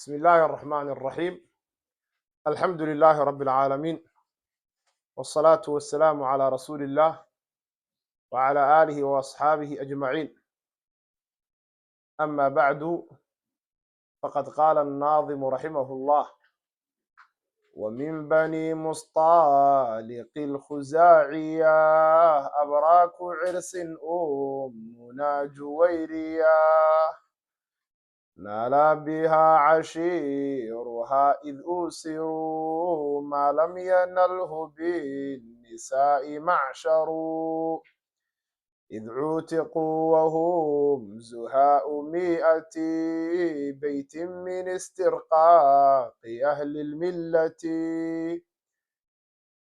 بسم الله الرحمن الرحيم. الحمد لله رب العالمين، والصلاة والسلام على رسول الله وعلى آله وأصحابه أجمعين. أما بعد، فقد قال الناظم رحمه الله: ومن بني مصطلق الخزاعية أبراك عرس أمنا جويرية، نال بها عشيرها إذ أوسروا ما لم ينله بالنساء معشر، إذ عوتقوا وهم زهاء 100 بيت من استرقاق أهل الملة،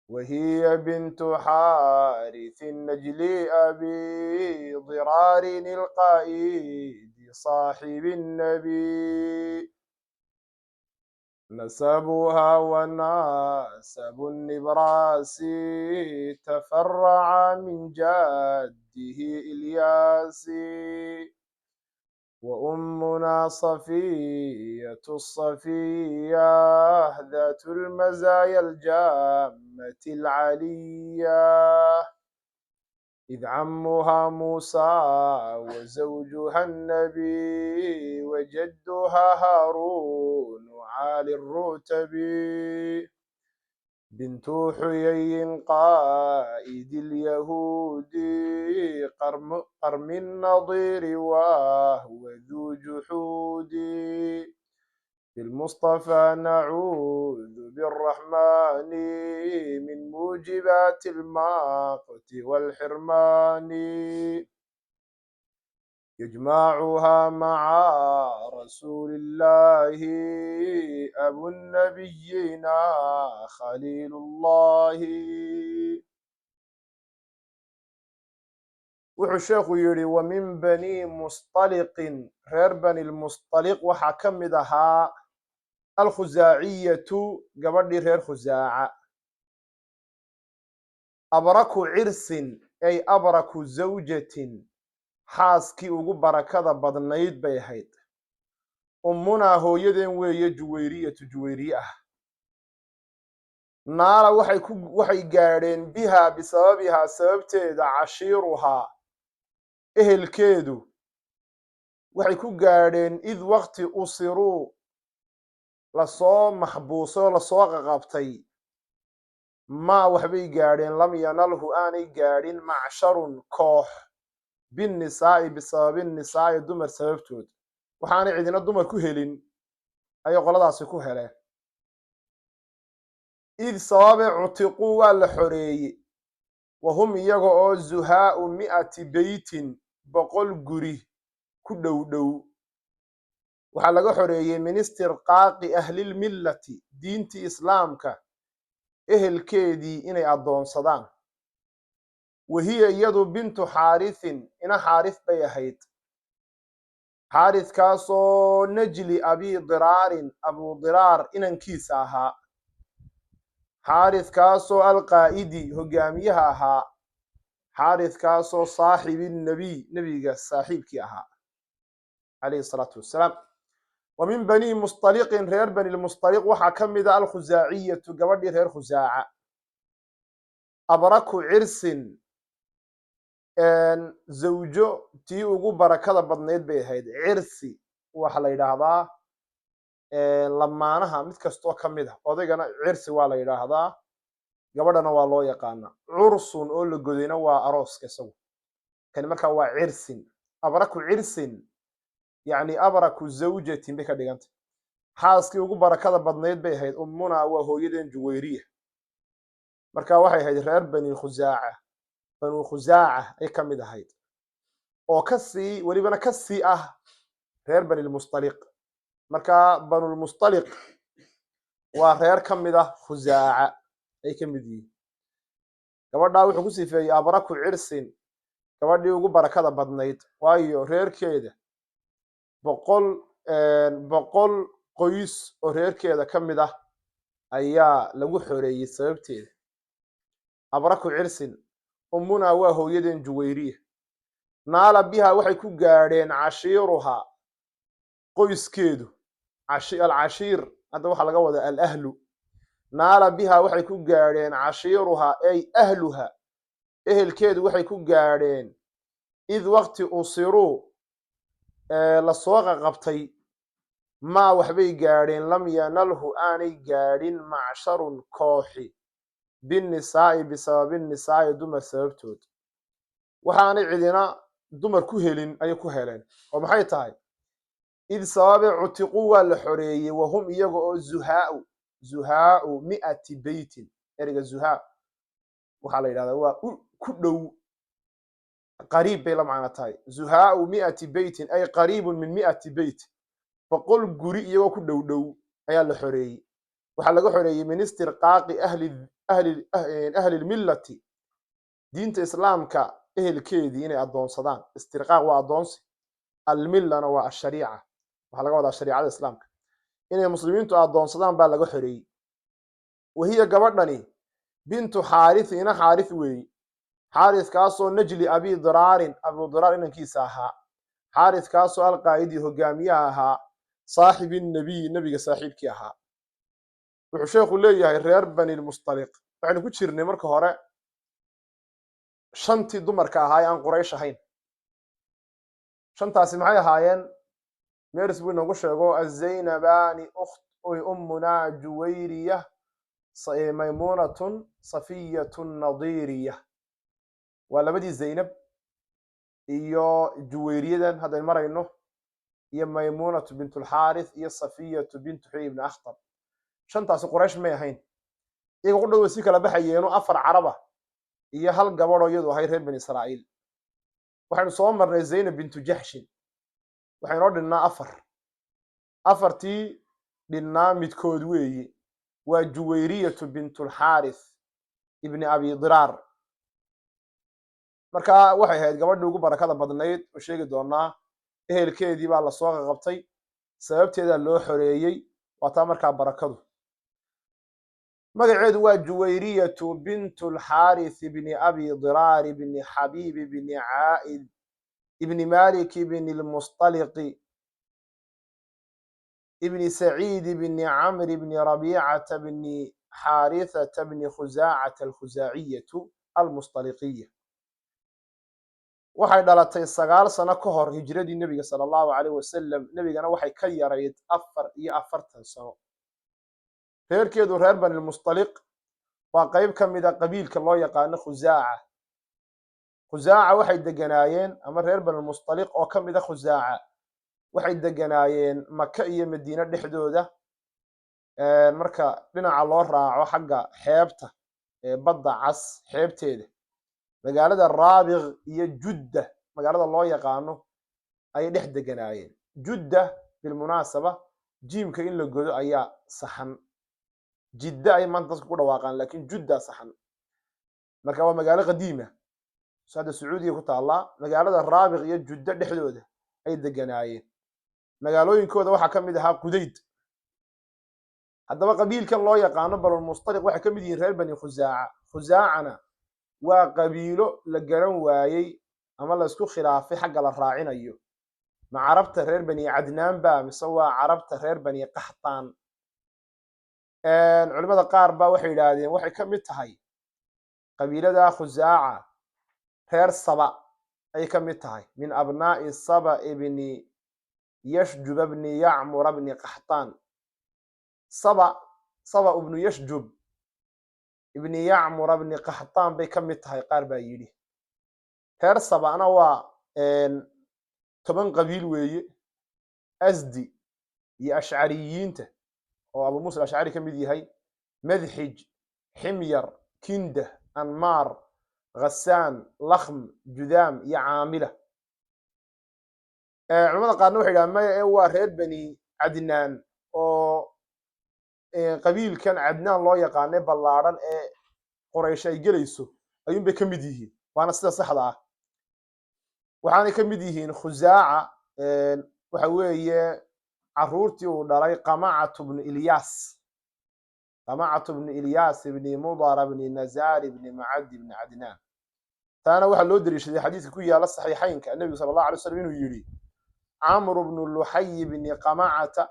وهي بنت حارث النجل أبي ضرار القائد صاحب النبي، نسبها وناسب النبراس تفرع من جده إلياس، وأمنا صفية الصفية ذات المزايا الجامة العلية، إذ عمها موسى وزوجها النبي وجدها هارون عالي الرتب، بنت حيي قائد اليهود قرم النضير وهو ذو جحود، بالمصطفى نعوذ بالرحمن من موجبات المقت والحرمان، يجمعها مع رسول الله أبو النبيين خليل الله. wuxuu sheekhu yidhi wa min bani mustaliqin, reer bani lmustaliq waxaa ka mid ahaa alkhusaaciyatu gabadhii reer khusaaca, abraku cirsin ay abraku zawjatin, xaaskii ugu barakada badnayd bay ahayd. ummunaa hooyadeen weeye juwayriyatu juwayriye ah. naala waxay gaadheen bihaa bisababihaa sababteeda cashiiruhaa ehelkeedu waxay ku gaadheen id waqti usiruu lasoo maxbuusoo lasoo qaqabtay maa waxbay gaadheen lam yanalhu aanay gaadhin macsharun koox binnisaa'i bisababi nisaa'i dumar sababtood, waxaanay cidina dumar ku helin ayay qoladaasi ku heleen. id sababe cutiquu waa la xoreeye, wahum iyaga oo zuhaa'u 100 beytin 100 guri ku dhow dhow, waxaa laga xoreeyey min istirqaaqi ahlilmillati, diintii islaamka ehelkeedii inay addoonsadaan. wahiya iyadu bintu xaarisin ina xaaris bay ahayd, xaariskaasoo najli abi diraarin abu diraar inankiisa ahaa, xaariskaasoo alqaa'idi hogaamiyaha ahaa, xaariskaasoo saaxibi nebiy nebiga saaxiibkii ahaa calayhi salaatu wassalaam. wa min bani mustaliqin, reer bani lmustaliq waxaa ka mid a alkhusaaciyatu gabadhii reer khusaaca, abraku cirsin zawjo tii ugu barakada badnayd bay ahayd. cirsi waxa la yidhaahdaa lamaanaha mid kastoo ka mid ah, odaygana cirsi waa la yidhaahdaa, gabadhana waa loo yaqaanaa. cursun oo la godayna waa arooska isagu, kani markaa waa cirsin. abraku cirsin yacni abraku zawjatin bay ka dhigantay. xaaskii ugu barakada badnayd bay ahayd. ummunaa waa hooyadeen juwayriya, marka waxay ahayd reer bani khusaaca, banu khusaaca ay ka mid ahayd, oo kasii welibana ka sii ah reer bani lmustaliq. marka banulmustaliq waa reer ka mid ah khusaaca ay ka mid yihiin. gabadhaa wuxuu ku sifeeyey abraku cirsin, gabadhii ugu barakada badnayd, waayo reerkeeda boqol qoys oo reerkeeda ka mid ah ayaa lagu xoreeyey sababteeda. abraku cirsin, ummunaa waa hooyadeen juwayriya, naala bihaa waxay ku gaadheen cashiiruhaa qoyskeedu alcashiir hadda waxaa laga wadaa alahlu naala bihaa waxay ku gaadheen cashiiruhaa ay ahluha ehelkeedu waxay ku gaadheen id waqti usiruu lasoo qaqabtay maa waxbay gaadheen lam yanalhu aanay gaadhin macsharun kooxi binnisaa'i bisababi nisaa'i dumar sababtood waxaanay cidina dumar ku helin ayay ku heleen oo maxay tahay id sababe cutiquu waa la xoreeyey wahum iyaga oo zuhaau mi'ati beytin ereyga zuhaa waxaa la yidhahdaa waa ku dhow qariib bay la macno tahay zuhaau mi'ati beytin ay qariibun min mi'ati beyt 100 guri iyagoo ku dhow dhow ayaa la xoreeyey waxaa laga xoreeyey min istirqaaqi ahli lmillati diinta islaamka ehelkeedii inay addoonsadaan istirqaaq waa addoonsi almillana waa ashariica waxaa laga wadaa shariicada islaamka inay muslimiintu addoonsadaan baa laga xoreeyey wahiya gabadhani bintu xaarithina xaarith weeye xaarithkaasoo najli abi diraarin abu diraar inankiisa ahaa xaarithkaasoo alqaa'idii hogaamiyaha ahaa saaxibi nabiy nebiga saaxiibkii ahaa wuxuu sheekhu leeyahay reer bani lmustaliq waxaynu ku jirnay marka hore 5tii dumarka ahaa ee aan quraysh ahayn 5taasi maxay ahaayeen meeris buu inoogu sheego azaynabaani ummunaa juwayriya maymuunatun safiyatun nadiiriya waa labadii zaynab iyo juwayriyadan haddaynu marayno iyo maymuunatu bintulxaarith iyo safiyatu bintu xuy ibni akhtar 5taasi quraysh may ahayn iyaga ku dhow way sii kala baxayeeno 4 caraba iyo hal gabadhoo iyadu ahay reer bani israa'iil waxaynu soo marnay zaynab bintu jaxshin waxaynoo dhinnaa 4tii dhinnaa midkood weeye waa juwayriyatu bintulxaarith ibni abi diraar markaa waxay ahayd gabadhii ugu barakada badnayd oo sheegi doonaa ehelkeedii baa lasoo qaqabtay sababteedaa loo xoreeyey waa taa markaa barakadu magaceedu waa juwayriyatu bintulxaarith ibni abi diraar ibni xabiib ibni caa'id ibni malik ibni lmustaliqi ibni saciid ibni camr ibni rabiicata bni xaarithata bni khusaacata alkhusaaciyatu almustaliqiya waxay dhalatay 9 sano ka hor hijradii nebiga sala allahu calayh wasalam nebigana waxay ka yarayd 44 sano reerkeedu reer bani lmustaliq waa qayb ka mid a qabiilka loo yaqaano khusaaca waxay deganaayeen ama reer bani lmustaliq oo ka mid a khusaaca waxay deganaayeen maka iyo madiine dhexdooda marka dhinaca loo raaco xagga xeebta badda cas xeebteeda magaalada raabiq iyo judda magaalada loo yaqaano ayay dhex deganaayeen judda bilmunaasaba jiimka in la godo ayaa saxan jidda ay maanta dadku ku dhawaaqaan laakiin judda saxan marka waa magaalo qadiima hadda sacuudiga ku taallaa magaalada raabiq iyo judda dhexdooda ay deganaayeen magaalooyinkooda waxaa ka mid ahaa qudayd haddaba qabiilkan loo yaqaano banulmustaliq waxay ka mid yihiin reer bani khusaacana waa qabiilo la garan waayey ama la isku khilaafay xagga la raacinayo ma carabta reer bani cadnaan ba mise waa carabta reer bani qaxtaan culimada qaar baa waxay yidhaahdeen waxay ka mid tahay qabiilada khusaaca reer saba ay ka mid tahay min abnaa'i saba ibni yashjub ibni yacmur ibni qaxtaan saba ibnu yashjub ibni yacmur ibni qaxtaan bay ka mid tahay qaar baa yidhi reer sabana waa 10 qabiil weeye asdi iyo ashcariyiinta oo abu muusa ashcari ka mid yahay madxij ximyar kindah anmaar ghasaan lakhm judaam iyo caamila culimada qaarna waxay yidhahdeen maya waa reer bani cadnaan oo qabiilkan cadnaan loo yaqaanay ballaadhan ee qoraysh ay gelayso ayuunbay ka mid yihiin waana sida saxda ah waxaanay ka mid yihiin khusaaca waxa weeye caruurtii uu dhalay qamacatu bnu ilyaas ibni mudar ibni nazaar ibni macad ibni cadnaan taana waxaa loo dariishaday xadiiska ku yaala saxiixaynka nebigu sala allahu alay slam inuu yidhi camru bnu luxay bni qamacata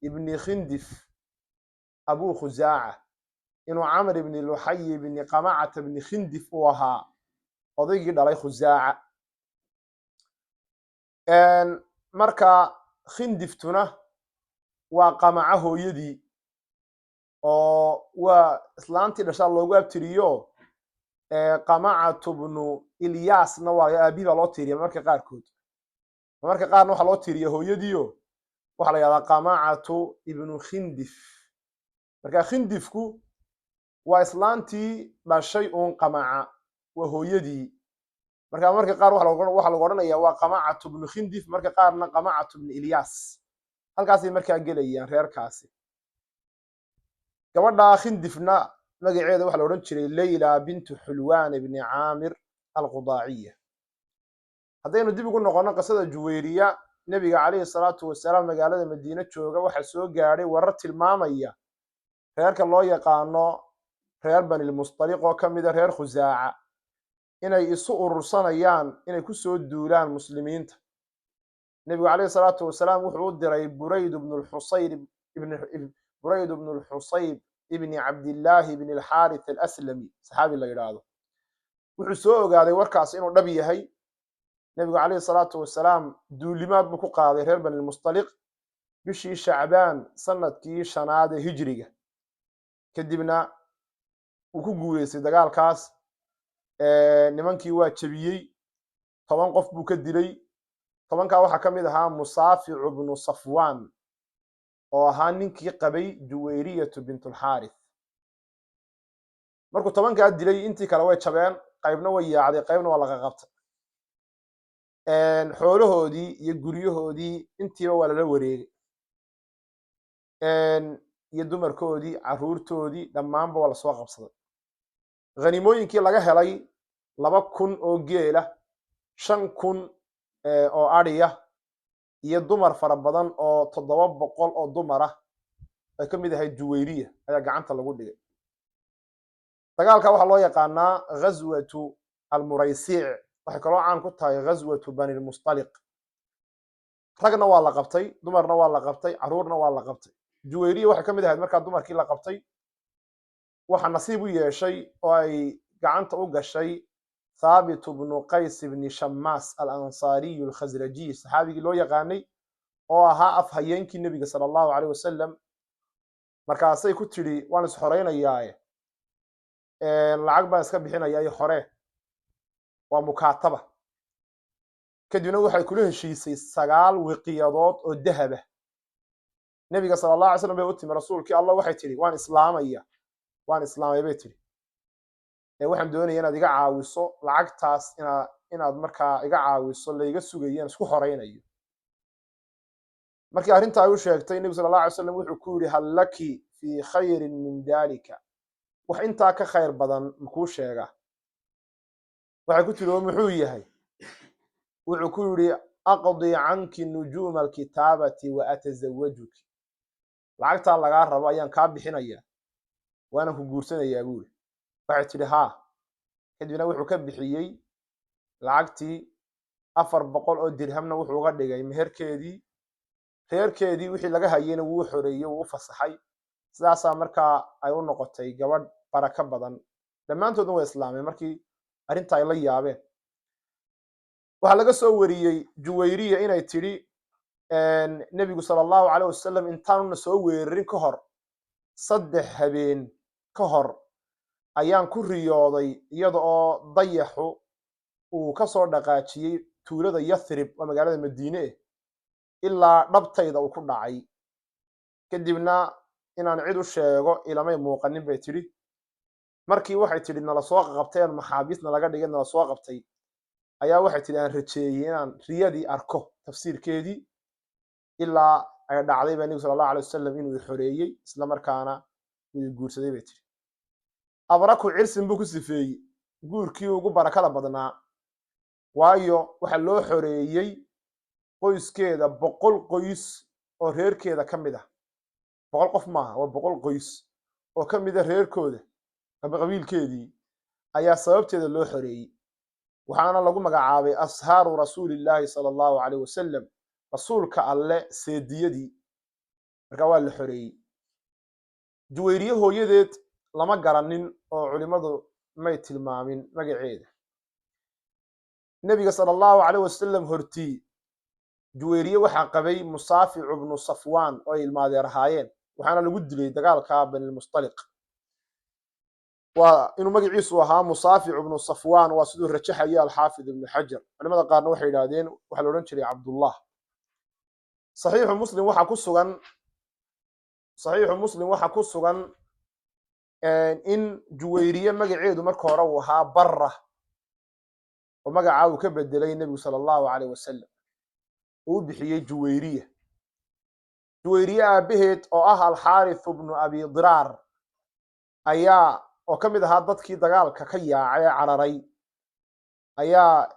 ibni khindif abuu khusaaca inuu camr ibni luxay ibni qamacata ibni khindif uu ahaa odaygii dhalay khusaaca. marka khindiftuna waa qamaca hooyadii oo waa islaantii dhashaa loogu abtiriyo qamacatu bnu ilyaasna waa aabihi baa loo tiiriya marmarka qaarkood, marmarka qaarna waxaa loo tiiriya hooyadiio waxaa la yihahdaa qamacatu ibnu khindif. marka khindifku waa islaantii dhashay uun qamaca, waa hooyadii. marka marka qaar waxaa lagu odhanaya waa qamacatu bnu khindif, marka qaarna qamacatu bnu ilyaas. halkaasay markaa gelayaan reerkaasi. gabadha khindifna magaceeda waxaa la odhan jiray leyla bintu xulwaan ibni caamir alqudaaciya. haddaynu dib ugu noqono qisada juwayriya, nebiga calayhi salaatu wasalaam magaalada madiine jooga waxaa soo gaadhay warar tilmaamaya reerka loo yaqaano reer banilmustaliq oo ka mida reer khusaaca inay isu urursanayaan inay ku soo duulaan muslimiinta. nebigu calayhi salaatu wasalaam wuxuu u diray burayd bnu lxusayb ibni cabdillaahi ibni alxaarith alaslami, saxaabi la yidhaahdo. wuxuu soo ogaaday warkaas inuu dhab yahay. nebigu calayhi salaatu wasalaam duulimaad buu ku qaaday reer banilmustaliq bishii shacbaan sanadkii 5 ee hijriga. kadibna wuu ku guuleystay dagaalkaas. nimankii waa jebiyey, 10 qof buu ka dilay. 10kaa waxaa ka mid ahaa musaaficu bnu safwaan oo ahaa ninkii qabay juwayriyatu bintulxaarith. markuu 10kaa dilay intii kale way jabeen, qaybna way yaacday, qaybna waa laga qabtay. xoolahoodii iyo guryahoodii intiiba waa lala wareegay, iyo dumarkoodii, caruurtoodii dhammaanba waa lasoo qabsaday. hanimooyinkii laga helay 2,000 oo geela, 5,000 oo adhiya, iyo dumar fara badan oo 700 oo dumar ah ay ka mid ahayd juwayriya ayaa gacanta lagu dhigay. dagaalka waxaa loo yaqaanaa ghaswatu almuraysiic. waxay kaloo caan ku tahay ghaswatu banilmustaliq. ragna waa la qabtay, dumarna waa la qabtay, caruurna waa la qabtay. juwayriya waxay ka mid ahayd markaa dumarkii la qabtay. waxaa nasiib u yeeshay oo ay gacanta u gashay thaabit bnu qays bni shamaas alansaariyu alkhasrajiy, saxaabigii loo yaqaanay oo ahaa afhayeenkii nebiga sala allahu caleyh wasalam. markaasay ku tidhi waan isxoreynayaaye lacag baan iska bixinaya iyo hore, waa mukaataba. kadibna waxay kula heshiisay 9 wiqiyadood oo dahaba. nebiga sala allah alay slam bay u timi, rasuulkii allah waxay tidhi waan islaamay bay tidhi. waxaan doonaya inaad iga caawiso lacagtaas, inaad markaa iga caawiso layga sugayaan isku horeynayo. markii arrintaa ay u sheegtay, nebigu sala allah alay slam wuxuu ku yidhi hal laki fii khayrin min dalika, wax intaa ka khayr badan makuu sheega? waxay ku tiri oo muxuu yahay? wuxuu ku yidhi aqdii canki nujuuma alkitaabati wa atazawajuki, lacagtaa lagaa rabo ayaan kaa bixinaya waanan ku guursanayaa buuri. waxay tidhi haa. kadibna wuxuu ka bixiyey lacagtii 400 oo dirhamna wuxuu uga dhigay meherkeedii. reerkeedii wixii laga hayeyna wuu xoreeyey, wuu u fasaxay. sidaasaa markaa ay u noqotay gabadh barako badan. dhammaantoodna way islaameen markii arrinta ay la yaabeen. waxaa laga soo wariyey juwayriya inay tidhi nebigu sala allahu caleyh wasalam intaanuna soo weerarin ka hor 3 habeen ka hor ayaan ku riyooday iyada oo dayaxu uu ka soo dhaqaajiyey tuulada yathrib oo magaalada madiine ah ilaa dhabtayda uu ku dhacay. kadibna inaan cid u sheego ilamay muuqanin bay tidhi. markii waxay tidhi nala soo qabtay, aan maxaabiisna laga dhigay, nala soo qabtay, ayaa waxay tidhi aan rajeeyey inaan riyadii arko tafsiirkeedii, ilaa ay dhacday baa nebigu sala allahu alay wasalam inuu i xoreeyey isla markaana uu i guursaday bay tidhi. abraku cirsin buu ku sifeeyey guurkii ugu barakada badnaa, waayo waxaa loo xoreeyey qoyskeeda 100 qoys oo reerkeeda ka mid ah. 100 qof maaha, waa 100 qoys oo ka mid a reerkooda ama qabiilkeedii ayaa sababteeda loo xoreeyey. waxaana lagu magacaabay ashaaru rasuulillaahi sala allahu caleyh wasalam, rasuulka alle seediyadii. marka waa la xoreeyey. juwayriye hooyadeed lama garanin oo culimmadu may tilmaamin magaceeda. nebiga sala allahu calayh wasalam hortii juwayriye waxaa qabay musaaficu bnu safwaan oo ay ilmaadeer ahaayeen, waxaana lagu dilay dagaalka banilmustaliq. waa inuu magaciisu ahaa musaaficu bnu safwaan, waa siduu rajaxaya alxaafid ibnu xajar. culimada qaarna waxay yidhaahdeen waxaa la odhan jiray cabdullah. saxiixu muslim waxaa ku sugan in juwayriye magaceedu marka hore uu ahaa barra, oo magacaa uu ka bedelay nebigu sala allahu calayh wasalam, uu u bixiyey juwayriya. juwayriye aabaheed oo ah alxaarisu bnu abi diraar ayaa oo ka mid ahaa dadkii dagaalka ka yaacay ee cararay, ayaa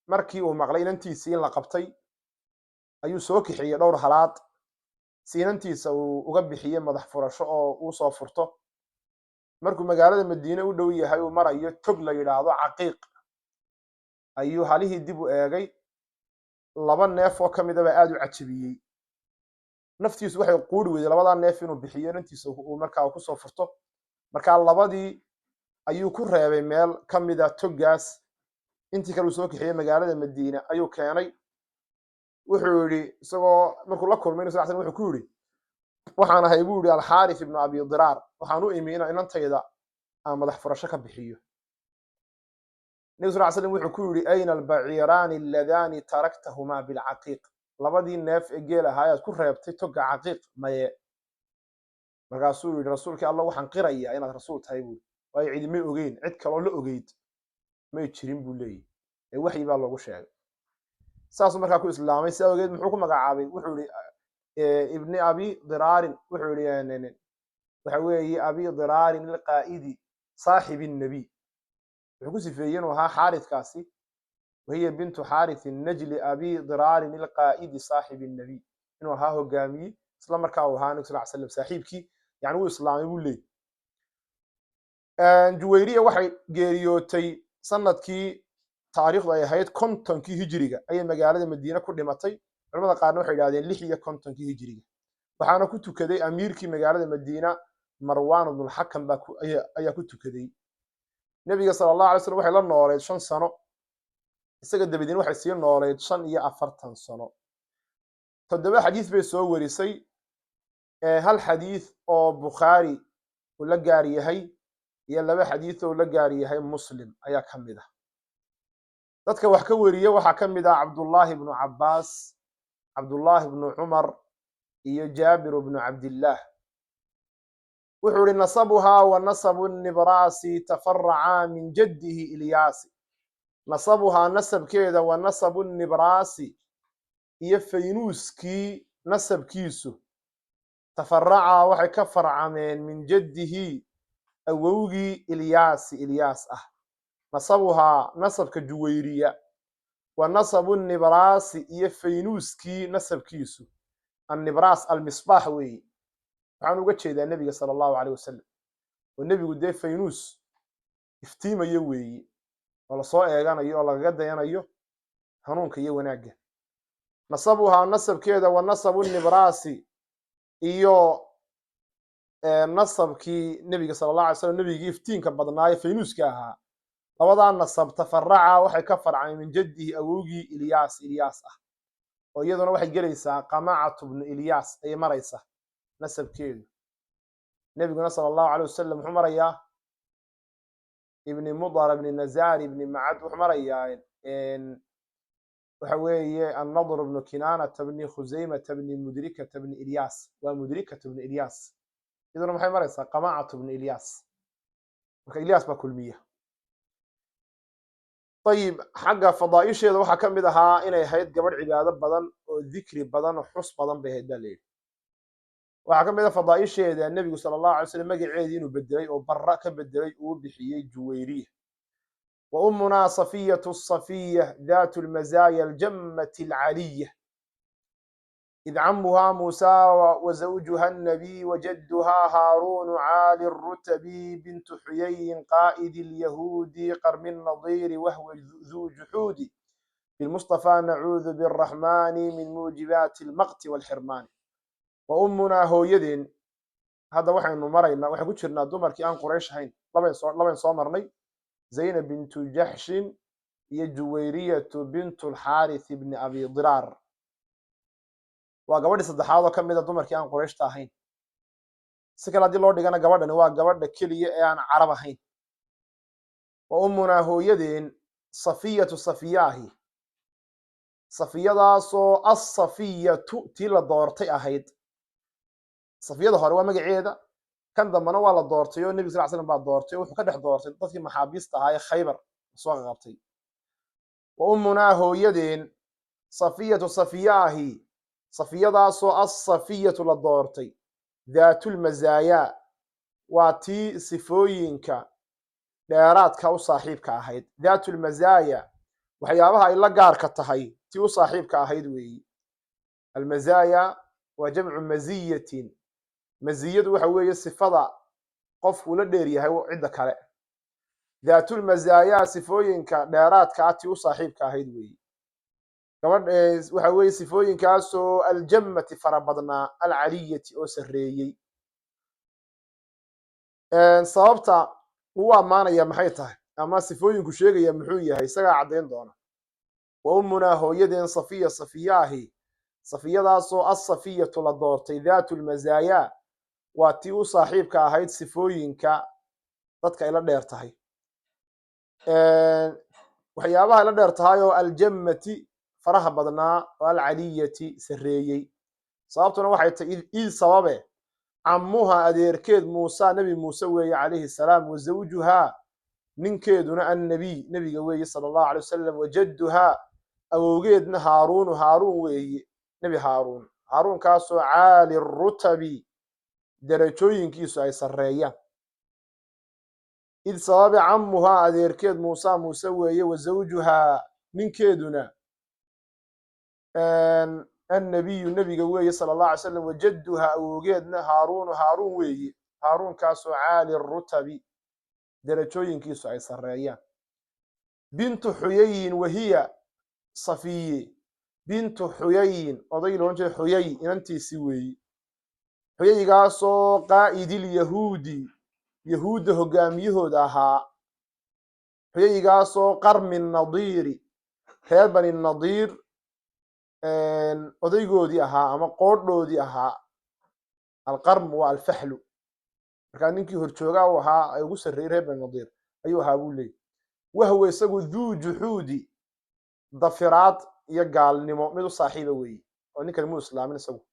markii uu maqlay inantiisii in la qabtay ayuu soo kixiyey dhowr halaad si inantiisa uu uga bixiyey madax furasho oo uu soo furto. markuu magaalada madiine u dhow yahay uu marayo tog la yidhaahdo caqiiq, ayuu halihii dib u eegay. 2 neef oo ka midaba aad u cajabiyey. naftiisu waxay quuri weyday 2 neef inuu bixiyo inantiisa uu markaa kusoo furto. markaa 2dii ayuu ku reebay meel ka mida toggaas. intii kale uu soo kixiyey magaalada madiine ayuu keenay. wuxuu yidhi isagoo markuu la kulmay nabi wuxuu ku yidhi waxaan ahay buu yidhi alxaaris ibnu abi diraar, waxaan u imi inantayda aan madax furasho ka bixiyo. nebi sal slam wuxuu ku yidhi ayna albaciiraani aladaani taraktahumaa bilcaqiiq, 2dii neef ee geel ahaa aad ku reebtay togga caqiiq maye. markaasuu yidhi rasuulkii allah waxaan qirayaa inaad rasuul tahay buui, waayo cidimay ogeyn, cid kaloo la ogeyd may jirin buu leeyahy, ee waxyi baa loogu sheegay. saasuu markaa ku islaamay. si awgeed muxuu ku magacaabay? wuxuu yihi ibni abi diraarin, wuxuu yihi waxa weeye abi diraarin ilqaa'idi saaxibi nnabiy. wuxuu ku sifeeyey inuu ahaa xaaridkaasi, wahiya bintu xaaris najli abi diraarin ilqaa'idi saaxibi nnabiy, inuu ahaa hogaamiye isla markaa uu ahaa nabi sal slam saaxiibkii, yani wuu islaamay buu leeyahy. juwayriya waxay geeriyootay sanadkii taariikhdu ay ahayd 50kii hijiriga ayay magaalada madiine ku dhimatay. culamada qaarna waxay yidhahdeen 56kii hijiriga. waxaana ku tukaday amiirkii magaalada madiina marwaan ibnulxakam ayaa ku tukaday. nebiga sala allahu alay slam waxay la nooleyd 5 sano, isaga dabadiina waxay sii nooleyd 45 sano. 7 xadiis bay soo warisay. hal xadiis oo bukhaari uu la gaar yahay iyo 2 xadiis oo la gaar yahay muslim ayaa ka mid ah. dadka wax ka wariye waxaa ka mid ah cabdullaahi ibnu cabbaas, cabdullaahi ibnu cumar iyo jaabir ibnu cabdillaah. wuxuu yihi nasabuhaa wa nasabu nibraasi tafaracaa min jaddihi ilyaasi. nasabuhaa nasabkeeda wa nasabu nibraasi iyo faynuuskii nasabkiisu tafaracaa waxay ka farcameen min jaddihi awowgii ilyaasi ilyaas ah. nasabuhaa nasabka juwayriya wa nasabu nibraasi iyo faynuuskii nasabkiisu. annibraas almisbaax weeye, waxaan uga jeedaa nebiga sala allahu calayh wasalam, oo nebigu dee faynuus iftiimayo weeye, oo lasoo eeganayo oo lagaga dayanayo hanuunka iyo wanaagga. nasabuhaa nasabkeeda wa nasabu nibraasi iyo nasabkii nebiga sala allahu alay slam, nebigii iftiinka badnaaye faynuuska ahaa. 2daa nasab tafaraca waxay ka farcameen min jaddihi awowgii ilyaas ah, oo iyaduna waxay gelaysaa qamacatu bnu ilyaas ayay maraysaa nasabkeedu. nebiguna sala allahu calayh wasalam wuxuu marayaa ibni mudar ibni nazaar ibni macad, wuxuu marayaa waxa weeye annadr ibnu kinaanata bni khusaymata bni mudrikata bni ilyaas, waa mudrikata bni ilyaas. iyaduna maxay maraysaa qamacatu bni ilyaas, marka ilyaas baa kulmiya. ayib, xagga fadaaisheeda waxaa ka mid ahaa inay ahayd gabadh cibaado badan oo dikri badan oo xus badan bay ahayd baa layidhi. waxaa ka mid a fadaaisheeda nebigu sala allahu alay slam magaceedii inuu bedelay oo barra ka bedelay uu bixiyey juwayriya. wa ummunaa safiyatu safiya daatu lmazaaya aljammati alcaliya id camuhaa muusaa wa zawjuha annabiy wajadduhaa haaruunu caali rutabi bintu xuyayin qaa'idi lyahuudi qarmi nnadiiri wahwa duu juxuudi bilmustafaa nacuudu biraxmaani min muujibaati almaqti walxirmaani. wa ummunaa hooyadeen hadda waxaynu maraynaa waxaan ku jirnaa dumarkii aan quraysh ahayn labayn soo marnay zaynab bintu jaxshin iyo juwayriyatu bintu alxaarith ibni abi diraar waa gabadhii saddexaad oo ka mid a dumarkii aan qurayshta ahayn si kale haddii loo dhigana gabadhani waa gabadha keliya ee aan carab ahayn wa ummunaa hooyadeen safiyatu safiyaahi safiyadaasoo assafiyatu tii la doortay ahayd safiyada hore waa magaceeda kan dambana waa la doortay oo nebiga sal slam baa doortay oo wuxuu ka dhex doortay dadkii maxaabiista ahaa ee khaybar soo qabtay wa ummunaa hooyadeen safiyatu safiyaahi safiyadaasoo assafiyatu la doortay daatulmasaayaa waa tii sifooyinka dheeraadka u saaxiibka ahayd daatulmasaaya waxyaabaha ay la gaarka tahay tii u saaxiibka ahayd weeyi almasaaya waa jamcu maziyatin maziyadu waxa weeye sifada qofku la dheer yahay cidda kale daatulmasaayaa sifooyinka dheeraadka tii u saaxiibka ahayd weeyi gabadh waxa weeye sifooyinkaasoo aljammati fara badnaa alcaliyati oo sarreeyey sababta uu ammaanaya maxay tahay ama sifooyinku sheegaya muxuu yahay isagaa caddayn doona wa ummunaa hooyadeen safiya safiyaahi safiyadaasoo assafiyatu la doortay daatulmasaayaa waa tii u saaxiibka ahayd sifooyinka dadka ay la dheer tahay waxyaabaha ay la dheer tahay oo aljammati faraha badnaa oo alcaliyati sarreeyey sababtuna waxay tahay id sababe cammuha adeerkeed muusa nebi muuse weeye calayhi salaam wa zawjuhaa ninkeeduna annabiy nebiga weeye sala allahu alay wasalam wa jadduhaa awowgeedna haaruun weeye nebi haaruunkaasoo caali rutabi darajooyinkiisu ay sarreeyaan id sababe cammuhaa adeerkeed muusa muuse weeye wa zawjuhaa ninkeeduna annabiyu nebiga weeye sala allah alay slam wajadduhaa awowgeedna haaruun weeye haaruunkaasoo caali rutabi darajooyinkiisu ay sarreeyaan bintu xuyayin wahiya safiye bintu xuyayin oday loodhan jiray xuyay inantiisi weeyi xuyaygaasoo qaa'idilyahuudi yahuudda hogaamiyahooda ahaa xuyaygaasoo qarmi nadiiri reer bani nadiir odaygoodii ahaa ama qoodhoodii ahaa alqarm waa alfaxlu markaa ninkii horjoogaa u ahaa ay ugu sarreeyey reer bani nadiir ayuu ahaa buu leeyay wahwa isagu duu juxuudi dafiraad iyo gaalnimo mid u saaxiiba weeye oo ninkan muu islaamin isagu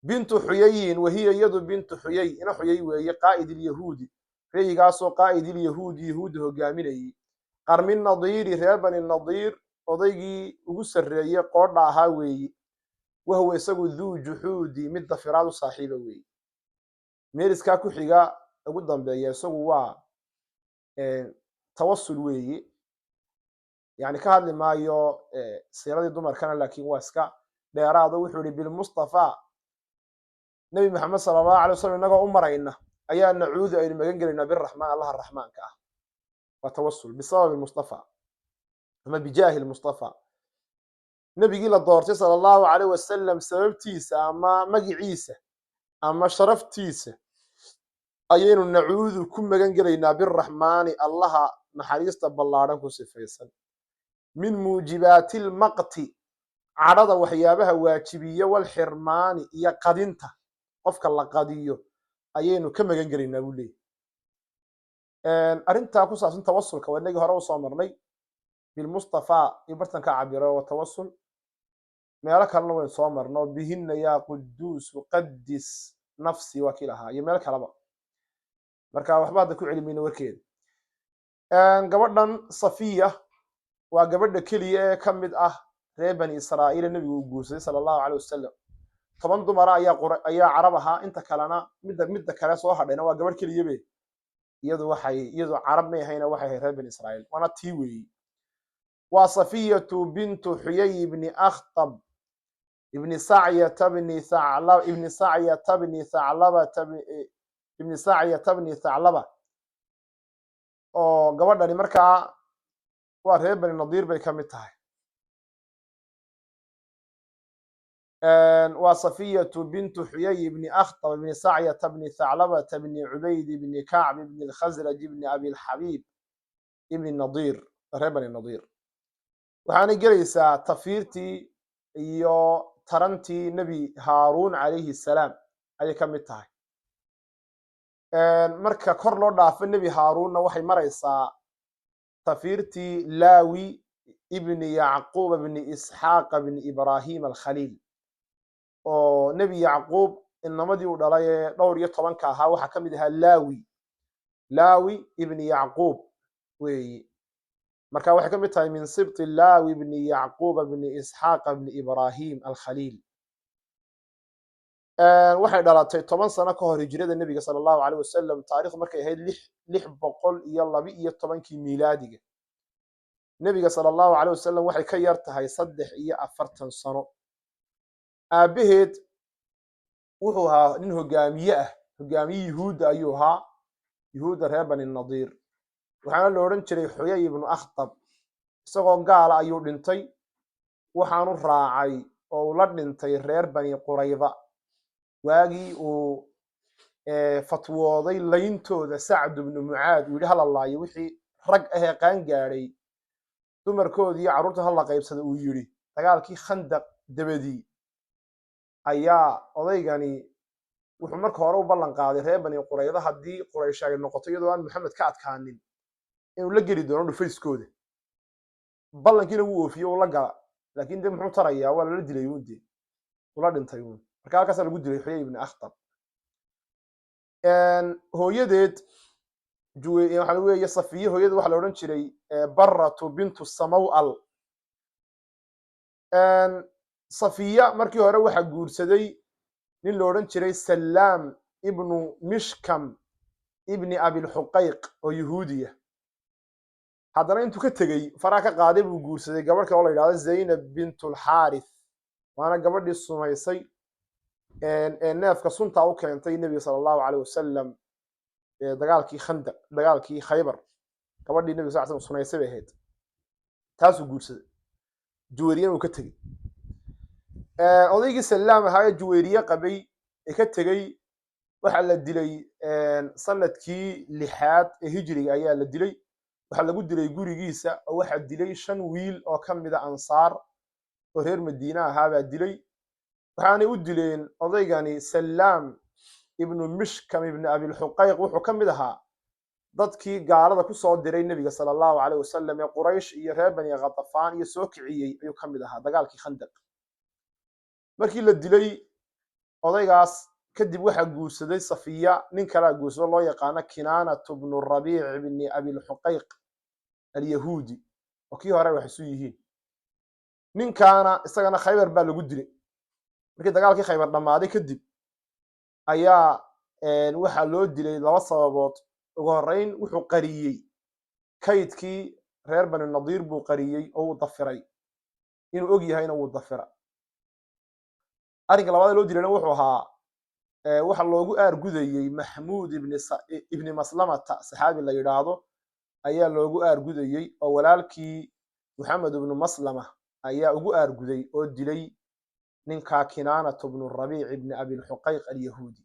bintu xuyayin wahiya iyadu bintu xuyay ina xuyay weeye qaa'idilyahuudi xuyaygaasoo qaa'idilyahuudi yahuudda hogaaminayey qarmi nadiiri reer bani nadiir odaygii ugu sarreeye qoodha ahaa weeye wahwa isagu duu juxuudi mid dafiraad u saaxiiba weeye meeliskaa ku xiga ugu dambeeya isagu waa tawasul weeye yani ka hadli maayo siiradii dumarkana laakiin waa iska dheeraado wuxuu yihi bilmustafaa nebi maxamed sala allahu alay wasalam innagoo u marayna ayaa nacuudu aynu magan gelaynaa biraxmaan allaha raxmaanka ah waa tawasul bisababi mustafa ama bijaahi lmustafa nebigii la doortay sala allahu calayh wasalam sababtiisa ama magiciisa ama sharaftiisa ayaynu nacuudu ku magan gelaynaa biraxmaani allaha naxariista ballaadhan ku sifaysan min muujibaati lmaqti cadhada waxyaabaha waajibiya walxirmaani iyo qadinta qofka la qadiyo ayaynu ka magan gelaynaa buu leeyahy arrintaa ku saabsan tawasulka waa inagii hore usoo marnay bilmustafaa iyo bartan ka cabiro wa tawasul meelo kalena waynu soo marno bihina yaa quduusu qadis nafsi waa kii lahaa iyo meel kaleba marka waxba hadda ku celimayna warkeeda gabadhan safiya waa gabadha keliya ee ka mid ah reer bani israa'iila nebigu uu guursaday sala allahu caleyh wasalam 10 dumara ayaa carab ahaa inta kalena midda kale soo hadhayna waa gabadh keliyabe iyadu carab may ahayna waxay ahayd reer bani israa'iil waana tii weeyi waa safiyatu bintu xuyay ibni akhtab ibni sacyata bni thaclaba oo gabadhani markaa waa reer bani nadiir bay ka mid tahay وصفية بنت حيي بن أخطب بن سعية بن ثعلبة بن عبيد بن كعب بن الخزرج بن أبي الحبيب ابن النضير reer bani nadiir waxaana gelaysaa tafiirtii iyo tarantii nebi haaruun calayhi salaam ayay ka mid tahay marka kor loo dhaafo nebi haaruunna waxay maraysaa tafiirtii laawi ibni yacquub ibni isxaaqa ibni ibraahim alkhaliil oo nebi yacquub inamadii uu dhalay ee dhowr iyo tobanka ahaa waxaa ka mid ahaa laawi ibni yacquub weeye marka waxay ka mid tahay min sibti laawi ibni yacquub ibni isxaaqa ibni ibraahim alkhaliil waxay dhalatay 10 sano ka hor hijrada nebiga sala allahu caleyh wasalam taarikhdu markay ahayd 612 miilaadiga nebiga sala allahu caleyh wasalam waxay ka yar tahay 43 sano aabaheed wuxuu ahaa nin hogaamiye yuhuudda ayuu ahaa yuhuudda reer bani nadiir waxaana la odhan jiray xuyay ibnu akhtab isagoo gaala ayuu dhintay waxaanu raacay oo uu la dhintay reer bani qurayda waagii uu fatwooday layntooda sacd ibnu mucaad uu yidhi hala laayo wixii rag ahee qaan gaadhay dumarkoodii carruurta hala qaybsada uu yidhi dagaalkii khandaq dabadii ayaa odaygani wuxuu marka hore u ballan qaaday reer bani qurayda haddii quraysh ay noqoto iyadoo aan maxamed ka adkaanin inuu la geli doono dhufayskooda ballankiina wuu oofiye uu la gala laakiin de muxuu tarayaa waa lala dilay uun dee ula dhintay uun marka halkaasaa lagu dilay xuyay ibni akhtab hooyadeed waxaa weeye safiye hooyada waxaa la odhan jiray baratu bintu samawal safiya markii hore waxaa guursaday nin la odhan jiray salaam ibnu mishkam ibni abilxuqayq oo yuhuudiya haddana intuu ka tegey faraa ka qaaday buu guursaday gabadh kale oo la yidhahdo zaynab bintulxaarith waana gabadhii sumaysay ee neefka suntaa u keentay nebiga sala allahu caleyh wasalam dagaalkii khandaq dagaalkii khaybar gabadhii nebiga sal slam sunaysay bay ahayd taasuu guursaday juweyriyana uu ka tegey odaygii salaam ahaa ee juweyriye qabay ee ka tegey waxaa la dilay sanadkii 6aad ee hijriga ayaa la dilay waxaa lagu dilay gurigiisa oo waxaa dilay 5 wiil oo ka mida ansaar oo reer madiine ahaa baa dilay waxaanay u dileen odaygani salaam ibnu mishkam ibni abilxuqayq wuxuu ka mid ahaa dadkii gaalada ku soo diray nebiga sala allahu caleyh wasalam ee quraysh iyo reer bani khatafaan iyo soo kiciyey ayuu ka mid ahaa dagaalkii khandaq markii la dilay odaygaas kadib waxaa guursaday safiya nin kalaa guursado loo yaqaano kinaanatu bnu rabiic ibni abilxuqayq alyahuudi oo kii hore wax isu yihiin ninkaana isagana khaybar baa lagu dilay markii dagaalkii khaybar dhammaaday kadib ayaa waxaa loo dilay 2 sababood ugu horreyn wuxuu qariyey kaydkii reer bani nadiir buu qariyey oo uu dafiray inuu og yahayna wuu dafira arrinka labaad loo dilayna wuxuu ahaa waxa loogu aargudayey maxmuud ibni maslamata saxaabi la yidhaahdo ayaa loogu aargudayey oo walaalkii maxamed ibnu maslama ayaa ugu aarguday oo dilay ninkaa kinaanatu bnu rabiic ibni abilxuqayq alyahuudi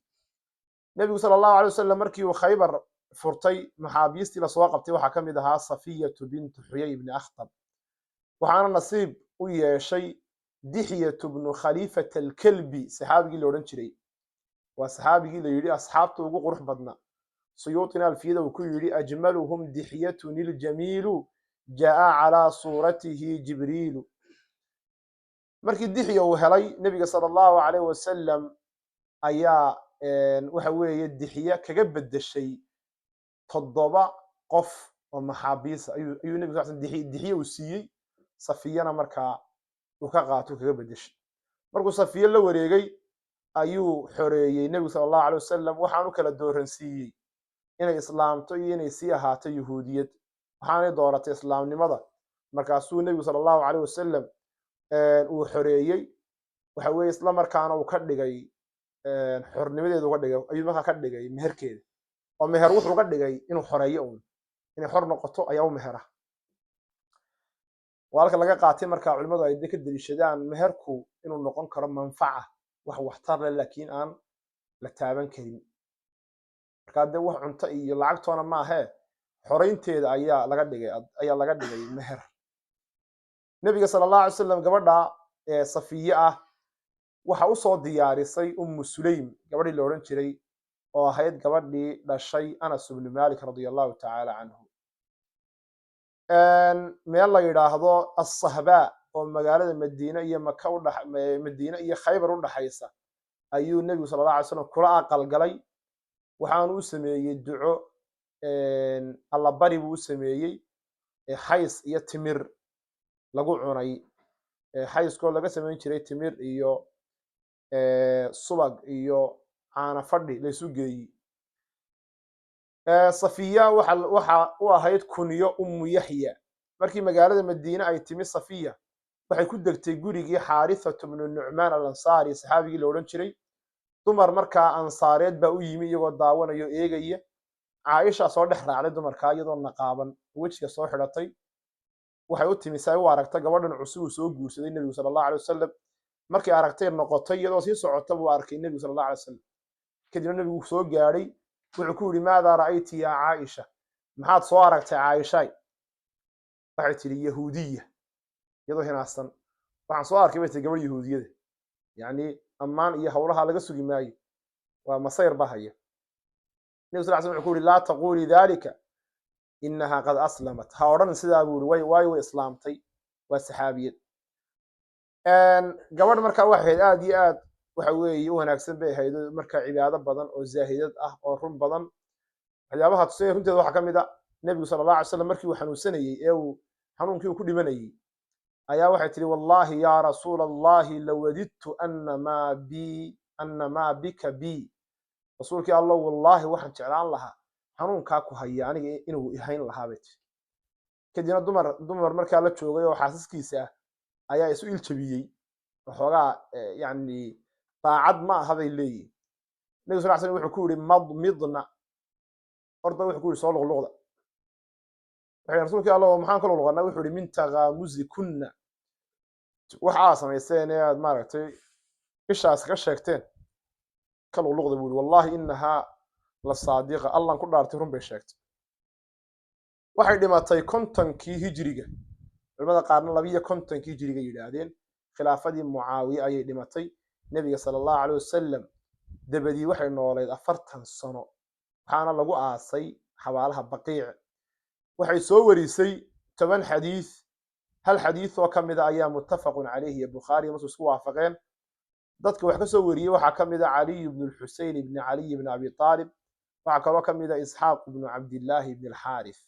nebigu sala allahu alay wasalam markii uu khaybar furtay maxaabiistii lasoo qabtay waxaa ka mid ahaa safiyatu bintu xuyay ibni akhtab waxaana nasiib u yeeshay dixyatu bnu khaliifata alkalbi saxaabigii la odhan jiray waa saxaabigii la yidhi asxaabta ugu qurux badna suyuutina alfiyada uu ku yidhi ajmaluhum dixyatun iljamiilu jaa calaa suuratihi jibriilu markii dixya uu helay nebiga sala allahu caleyh wasalam ayaa waxa weeye dixye kaga bedeshay 7 qof oo maxaabiisa ayuu nebiga sal dixye uu siiyey safiyana markaa uu ka qaato kaga bedeshay markuu safiye la wareegay ayuu xoreeyey nebigu sala allahu caleyh wasalam waxaanu kala dooransiiyey inay islaamto iyo inay sii ahaato yuhuudiyad waxaanay dooratay islaamnimada markaasuu nebigu sala allahu caleyh wasalam uu xoreeyey waxa weeye isla markaana uu ka dhigay xornimadeedu uga dhigay ayuu markaa ka dhigay meherkeeda oo meher wuxuu uga dhigay inuu xoreeyo uun inay xor noqoto ayaa u mehera walka laga qaatay marka culimadu ay ka daliishadaan meherku inuu noqon karo manfaca wax waxtar leh laakiin aan la taaban karin marka de wax cunto iyo lacagtoona ma aha xoreynteeda ayaa laga dhigay meher nabiga sallallahu alayhi wasallam gabadha safiya ah waxa u soo diyaarisay sulaym gabadhii la oran jiray oo ahayd gabadhii dhashay Anas ibn Malik radiyallahu ta'ala anhu meel la yiraahdo as-Sahba oo magaalada Madiina iyo Makka Madiina iyo Khaybar u dhaxaysa ayuu nabigu sallallahu alayhi wasallam kula aqal galay waxaan u sameeyay duco alla bari buu sameeyay xays iyo timir lagu cunay xayskoo laga sameyn jiray timir iyo subag iyo caana fadhi la isu geeyay Safiya waxa u ahayd kunyo Yahya markii magaalada Madiina ay timi Safiya waxay ku degtay gurigii Haritha ibn Nu'man al-Ansari saxaabigii la oran jiray dumar markaa ansaareed baa u yimi iyagoo daawanayo eegaya Aisha soo dhex raacday dumarka iyadoo naqaaban wajiga soo xidhatay waxay u timi say u aragtay gabadhan cusub soo guursaday nabiga sallallahu alayhi wasallam markii aragtay noqotay iyadoo sii socota buu arkay nabiga sallallahu alayhi wasallam kadib nabigu soo gaaray wuxuu ku yiri maada ra'ayti ya Aisha maxaad soo aragtay Aisha waxay tiri yahuudiya iyadoo hinaasan waxaan soo arkay bay gabadh yahuudiyada yani ammaan iyo hawlaha laga sugi maayo waa masayr bahaya nabiga sallallahu alayhi wasallam wuxuu ku yiri la taquli dhalika innaha qad aslamat ha oran sidaa buu yiri way islaamtay waa saxaabiyad gabadh markaa waxay aad iyo aad waxa weeye wanaagsan bay ahayd markaa cibaado badan oo zaahidad ah oo run badan waxyaabaha tusay runteeda waxa kamid ah nabigu sallallahu alayhi wasallam markii uu xanuunsanayay ee uu xanuunkii ku dhimanayay ayaa waxay tiri wallahi ya rasuul allahi lawadidtu anna ma bika bi rasuulkii allah wallahi waxaan jeclaan lahaa xanuunkaa ku haya aniga inuu ihayn lahaa bay tiri kadibna dumar markaa la joogay oo xaasaskiisa ayaa isu iljabiyey waxoogaa yani daacad ma aha bay leeyihiin nabiga sallallahu alayhi wasallam wuxuu ku yiri madmidna orda wuxuu ku yiri soo luqluqda waxay rasuulkii allah maxaan ka luqluqnaa wuxuu yiri min taghamuzikunna waxa samayseen ee aad maaragtay ishaas ka sheegteen ka luqluqda buu yiri wallahi innaha la saadiqa allah ku dhaartay run bay sheegtay waxay dhimatay 50kii hijriga culimada qaarna 250kii hijriga yiraahdeen khilaafadii Muawiya ayay dhimatay nabiga sallallahu alayhi wasallam dabadii waxay nooleed 40 sano waxaana lagu aasay xabaalaha Baqiic waxay soo warisay 10 xadiis hal xadiis oo kamid ah ayaa muttafaqun alayhi Bukhari Muslim isku waafaqeen dadka wax ka soo wariyay waxa kamid ah Ali ibn al-Husayn ibn Ali ibn Abi Talib waxa kaloo kamid ah Ishaq ibn Abdullah ibn al-Harith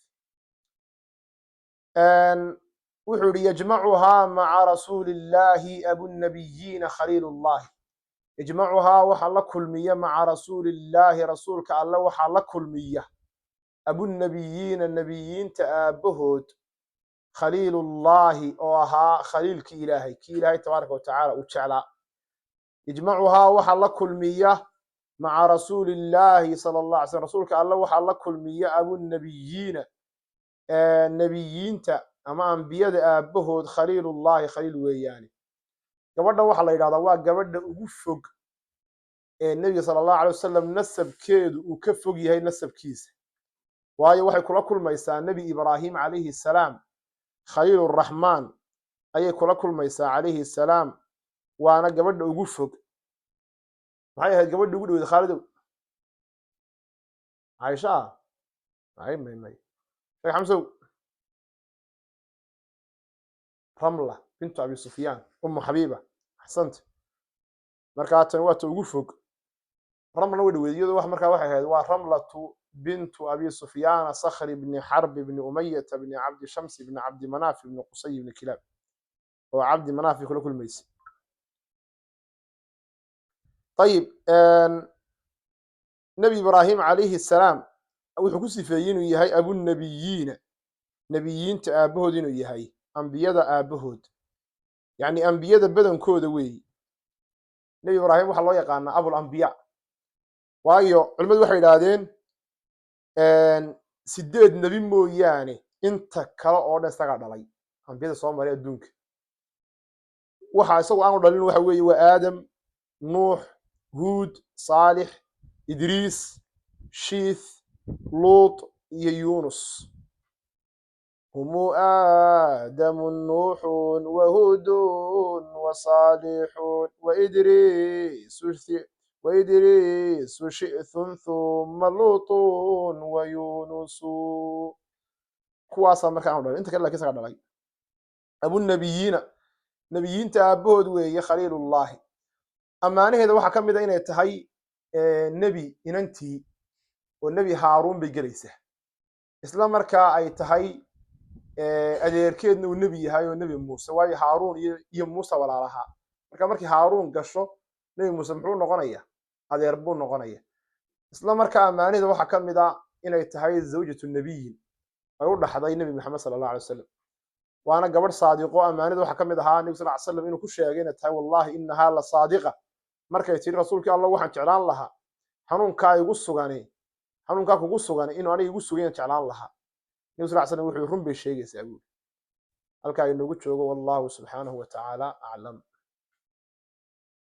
wuxuu yajma'uha ma'a rasuulillahi abu nabiyyin khalilullah yajma'uha waxa la kulmiya ma'a rasuulillahi rasuulka allah waxa la kulmiya abu nabiyyin nabiyinta aabahood khalilullah oo ahaa khalilki ilaahay tabaaraka wa ta'ala u jeclaa yajma'uha waxa la kulmiya ma'a rasuulillahi sallallahu alayhi wasallam rasuulka allah waxa la kulmiya abu nabiyyin nabiyinta ama anbiyada aabahood khalilullah khalil weeyaan gabadha waxa la yiraahdaa waa gabadha ugu fog ee nabiga sallallahu alayhi wasallam nasabkeedu uu ka fog yahay nasabkiisa waayo waxay kula kulmaysaa nabi Ibrahim alayhi salaam khalilur rahman ayay kula kulmaysaa alayhi salaam waana gabadha ugu fog maxay ahayd gabadha ugu dhoweyd Khalid Aisha may sheekh Xamso رملة بنت أبي سفيان حبيبة أحسنت مركات وقت وقفك رملة ودويديو واحد مركا واحد هذا رملة بنت أبي سفيان صخر بن حرب بن أمية بن عبد شمس بن عبد مناف بن قصي بن كلاب وعبد مناف كل ميس طيب نبي إبراهيم عليه السلام أو حكوسي فيين يهي أبو نبيين تأبوه دينو يهي أنبياء آبهود يعني أنبياء بدن كود وي نبي إبراهيم وحلا يقانا أبو الأنبياء وايو علماء waxay yiraahdeen sideed nabi mooyaane inta kala oo dhan isaga dhalay ambiyada soo maray adduunka waxa isagu aanu dhalin waxa weeye waa aadam nuux huud saalix idriis shiith luut iyo yuunus هم آدم نوح وهود وصالح وإدريس شئث ثم لوط ويونس kuwaasaa marka aanu dhalin inta kale laakiin isagaa dhalay abunabiyiina nebiyiinta aabahood weeye khaliilullaahi ammaanaheeda waxaa ka mid a inay tahay nebi inantii oo nebi haaruun bay gelaysaa isla markaa ay tahay adeerkeedna uu nebi yahay oo nebi muuse waayo haaruun iyo muuse walaalahaa marka markii haaruun gasho nebi muuse muxuu noqonaya adeer buu noqonaya isla markaa ammaanaheeda waxaa ka mid a inay tahay zawjatu nebiyin ay u dhaxday nebi maxamed sala allahu alay wasalam waana gabadh saadiqo ammaanada waxaa ka mid ahaa nebi sal ly slam inuu ku sheegay inay tahay wallahi inahaa la saadiqa markay tiri rasuulkii allah waxaan jeclaan lahaa xanuunkaa kugu sugan inuu aniga igu sugan jeclaan lahaa nebi sal ly slam wuxuu run bay sheegaysaa buuri halkaa inoogu joogo wallahu subxaanahu wa tacaala aclam